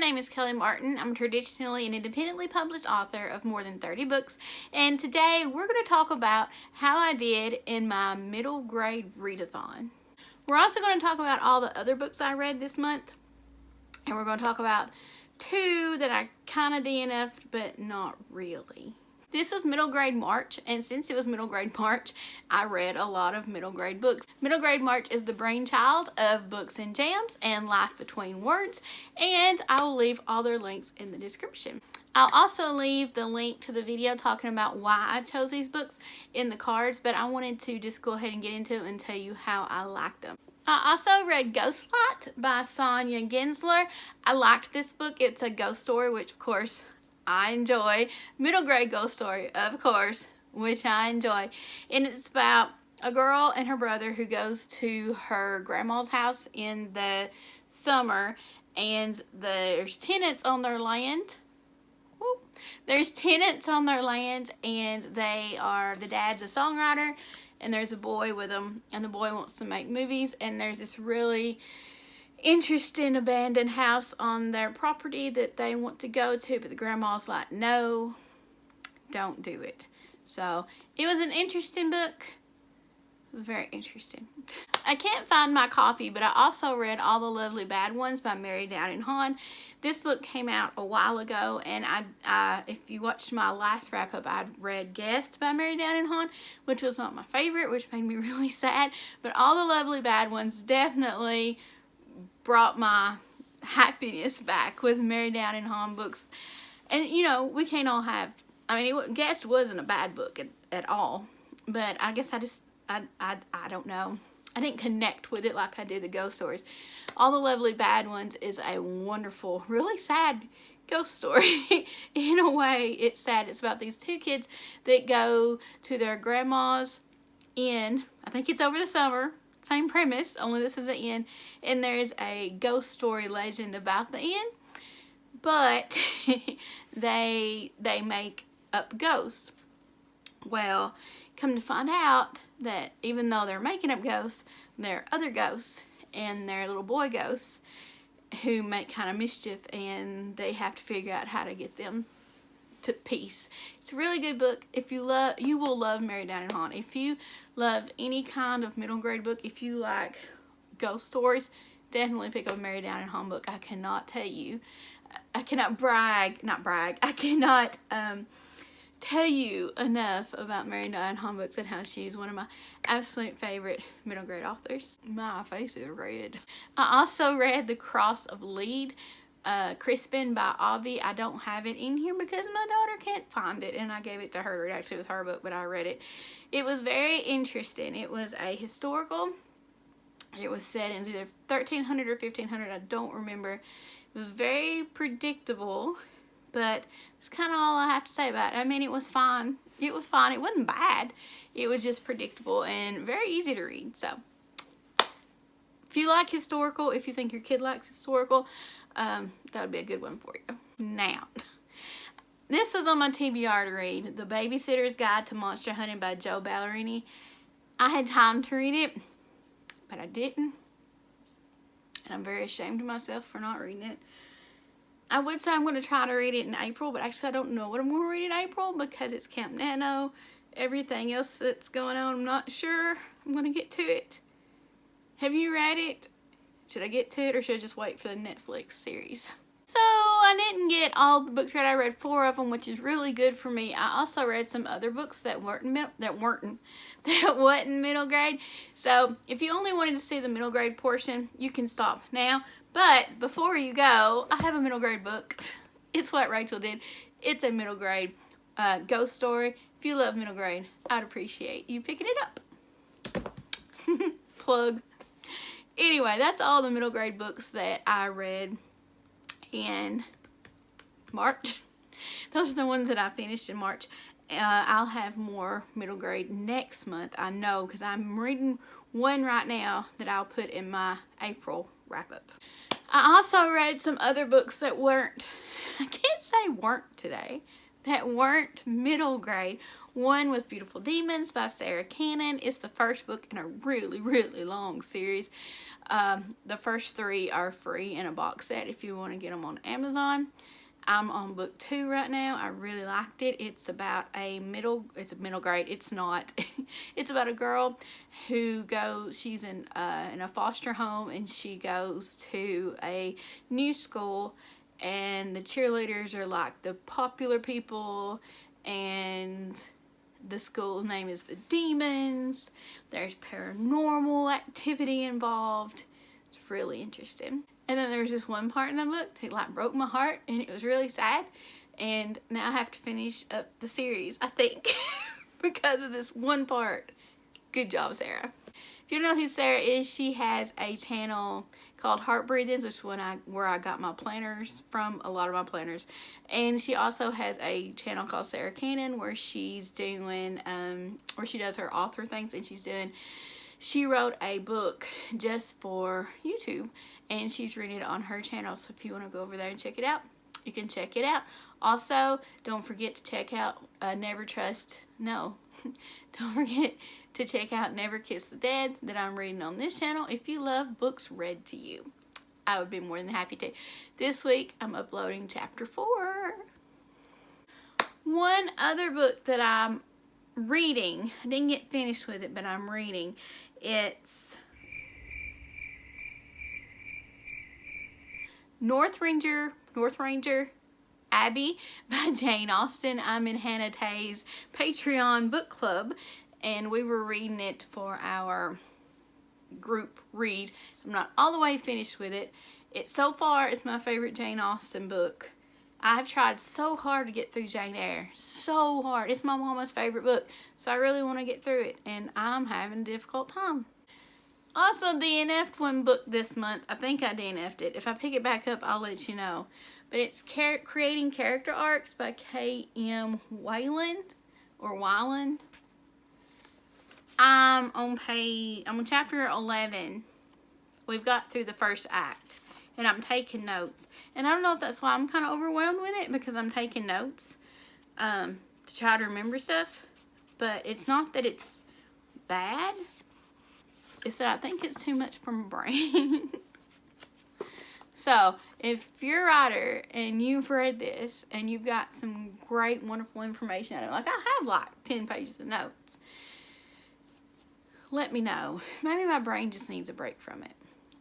name is Kelly Martin. I'm traditionally an independently published author of more than 30 books, and today we're going to talk about how I did in my middle grade readathon. We're also going to talk about all the other books I read this month, and we're going to talk about two that I kind of DNF'd, but not really. This was middle grade March, and since it was middle grade March, I read a lot of middle grade books. Middle grade March is the brainchild of Books and Jams and Life Between Words, and I will leave all their links in the description. I'll also leave the link to the video talking about why I chose these books in the cards, but I wanted to just go ahead and get into it and tell you how I liked them. I also read Ghostlight by Sonia Gensler. I liked this book. It's a ghost story, which of course I enjoy. Middle grade ghost story, of course, which I enjoy. And it's about a girl and her brother who goes to her grandma's house in the summer, and there's tenants on their land. There's tenants on their land, and the dad's a songwriter, and there's a boy with them, and the boy wants to make movies, and there's this really interesting abandoned house on their property that they want to go to, but the grandma's like, no, don't do it. So it was an interesting book. It was very interesting. I can't find my copy, but I also read All the Lovely Bad Ones by Mary Downing Hahn. This book came out a while ago, and I if you watched my last wrap up, I read Guest by Mary Downing Hahn, which was not my favorite, which made me really sad, but All the Lovely Bad Ones definitely brought my happiness back with Mary Downing Hahn books. And you know, we can't all have, I mean, Guest wasn't a bad book at all, but I guess I don't know, I didn't connect with it like I did the ghost stories. All the Lovely Bad Ones is a wonderful, really sad ghost story. In a way, it's sad. It's about these two kids that go to their grandma's inn. I think it's over the summer. Same premise, only this is an inn, and there's a ghost story legend about the inn, but they make up ghosts. Well, come to find out that even though they're making up ghosts, there are other ghosts, and they're little boy ghosts who make kind of mischief, and they have to figure out how to get them to peace. It's a really good book. If you will love Mary Downing Hahn. If you love any kind of middle grade book, if you like ghost stories, definitely pick up a Mary Downing Hahn book. I cannot tell you, I cannot I cannot tell you enough about Mary Downing Hahn books and how she's one of my absolute favorite middle grade authors. My face is red. I also read The Cross of Lead, Crispin by Avi. I don't have it in here because my daughter can't find it, and I gave it to her. It actually was her book, but I read it. It was very interesting. It was a historical. It was set in either 1300 or 1500. I don't remember. It was very predictable, but it's kind of all I have to say about it. I mean, it was fine. It was fine. It wasn't bad. It was just predictable and very easy to read. So if you like historical, if you think your kid likes historical, that would be a good one for you. Now, this was on my TBR to read, The Babysitter's Guide to Monster Hunting by Joe Ballerini. I had time to read it, but I didn't, and I'm very ashamed of myself for not reading it. I would say I'm going to try to read it in April, but actually I don't know what I'm going to read in April because it's Camp Nano, everything else that's going on. I'm not sure I'm going to get to it. Have you read it? Should I get to it, or should I just wait for the Netflix series? So I didn't get all the books read. I read 4 of them, which is really good for me. I also read some other books that wasn't middle grade. So if you only wanted to see the middle grade portion, you can stop now. But before you go, I have a middle grade book. It's what Rachel did. It's a middle grade ghost story. If you love middle grade, I'd appreciate you picking it up. Plug. Anyway, that's all the middle grade books that I read in March. Those are the ones that I finished in March. I'll have more middle grade next month, I know, because I'm reading one right now that I'll put in my April wrap-up. I also read some other books that weren't, I can't say weren't today, that weren't middle grade One was Beautiful Demons by Sarah Cannon. It's the first book in a really, really long series. The first 3 are free in a box set if you want to get them on Amazon. I'm on book 2 right now. I really liked it. It's about it's a middle grade. It's not. It's about a girl who she's in a foster home, and she goes to a new school, and the cheerleaders are like the popular people, and the school's name is the Demons. There's paranormal activity involved. It's really interesting. And then there was this one part in the book that like broke my heart, and it was really sad. And now I have to finish up the series, I think, because of this one part. Good job, Sarah. If you don't know who Sarah is, she has a channel called Heart Breathings, which is where I got my planners from, a lot of my planners. And she also has a channel called Sarah Cannon where she's doing, where she does her author things, and she wrote a book just for YouTube, and she's reading it on her channel. So if you want to go over there and check it out, you can check it out. Also, don't forget to check out don't forget to check out Never Kiss the Dead that I'm reading on this channel if you love books read to you. I would be more than happy to. This week, I'm uploading chapter 4. One other book that I'm reading, I didn't get finished with it, but I'm reading. It's North Ranger Abbey by Jane Austen. I'm in Hannah Tay's Patreon book club, and we were reading it for our group read. I'm not all the way finished with it. So far, it's my favorite Jane Austen book. I've tried so hard to get through Jane Eyre. So hard. It's my mama's favorite book, so I really want to get through it, and I'm having a difficult time. Also DNF'd one book this month. I think I DNF'd it. If I pick it back up, I'll let you know. But it's Creating Character Arcs by K.M. Weiland. I'm on chapter 11. We've got through the first act, and I'm taking notes. And I don't know if that's why I'm kind of overwhelmed with it, because I'm taking notes to try to remember stuff. But it's not that it's bad. It's that I think it's too much for my brain. So, if you're a writer and you've read this and you've got some great, wonderful information out of it, like I have like 10 pages of notes, let me know. Maybe my brain just needs a break from it.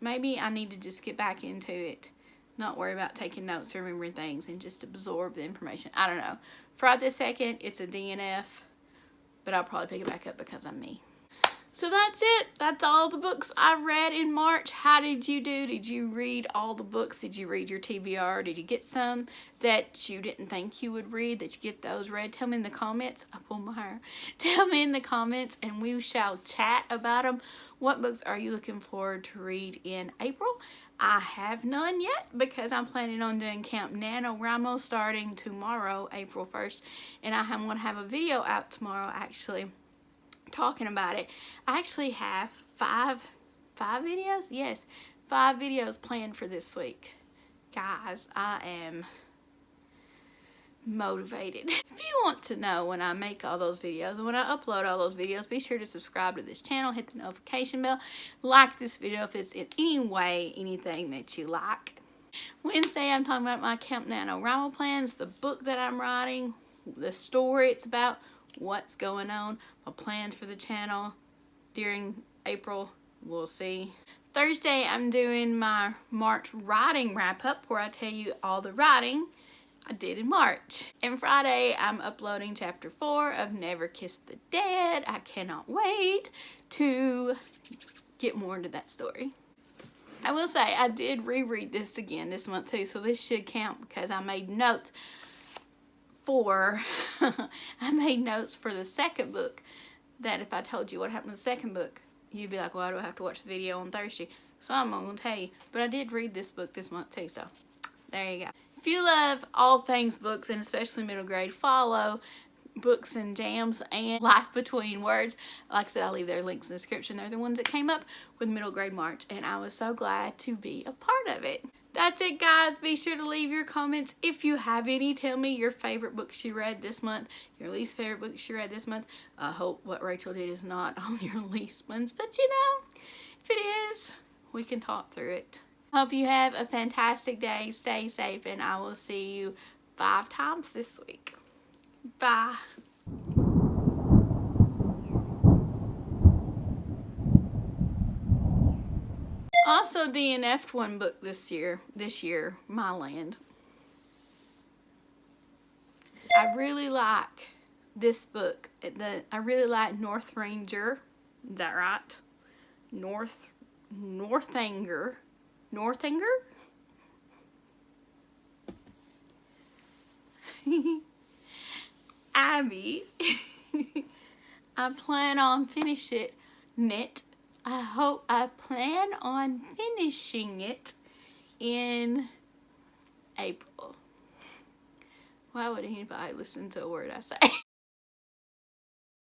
Maybe I need to just get back into it, not worry about taking notes or remembering things, and just absorb the information. I don't know. For right this second, it's a DNF, but I'll probably pick it back up because I'm me. So that's it. That's all the books I read in March. How did you do? Did you read all the books? Did you read your TBR? Did you get some that you didn't think you would read? Did you get those read? Tell me in the comments. I pulled my hair. Tell me in the comments, and we shall chat about them. What books are you looking forward to read in April? I have none yet because I'm planning on doing Camp NaNoWriMo starting tomorrow, April 1st. And I'm going to have a video out tomorrow, actually, talking about it. I actually have five videos. Yes, 5 videos planned for this week. Guys, I am motivated. If you want to know when I make all those videos and when I upload all those videos, be sure to subscribe to this channel, hit the notification bell, like this video if it's in any way anything that you like. Wednesday, I'm talking about my Camp NaNoWriMo plans, the book that I'm writing, the story it's about, what's going on, my plans for the channel during April. We'll see. Thursday, I'm doing my March writing wrap-up where I tell you all the writing I did in March. And Friday, I'm uploading chapter 4 of Never Kiss the Dead. I cannot wait to get more into that story. I will say, I did reread this again this month too, so this should count because I made notes for the second book, that if I told you what happened in the second book, you'd be like, well, I don't have to watch the video on Thursday. So I'm going to tell you. But I did read this book this month too, so there you go. If you love all things books, and especially middle grade, follow Books and Jams and Life Between Words. Like I said, I'll leave their links in the description. They're the ones that came up with middle grade March, and I was so glad to be a part of it. That's it, guys. Be sure to leave your comments if you have any. Tell me your favorite books you read this month, your least favorite books you read this month. I hope what Rachel did is not on your least ones, but you know, if it is, we can talk through it. Hope you have a fantastic day. Stay safe, and I will see you 5 times this week. Bye. Also DNF'd one book this year, My Land. I really like this book. I really like North Ranger. Is that right? Northanger. Abby. I plan on finishing it. I plan on finishing it in April. Why would anybody listen to a word I say?